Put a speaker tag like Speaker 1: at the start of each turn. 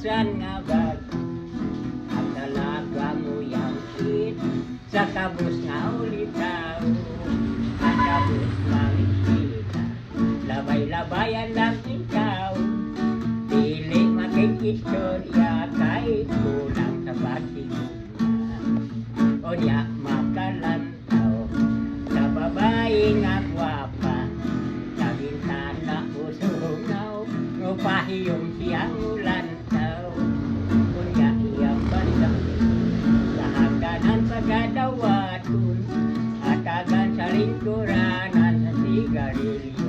Speaker 1: kapusan nga bag at talaga mo yang kit sa kabus nga ulitaw at kabus mangikita labay-labayan lang ikaw dili makikistorya kahit kulang sa patiguna o niya makalantaw sa babae nga gwapa sa bintana usunaw ngupahiyong siyang ulantaw kunya iyang banda sa hagdanan pagadawaton at agan sa lingkuranan sa sigarilyo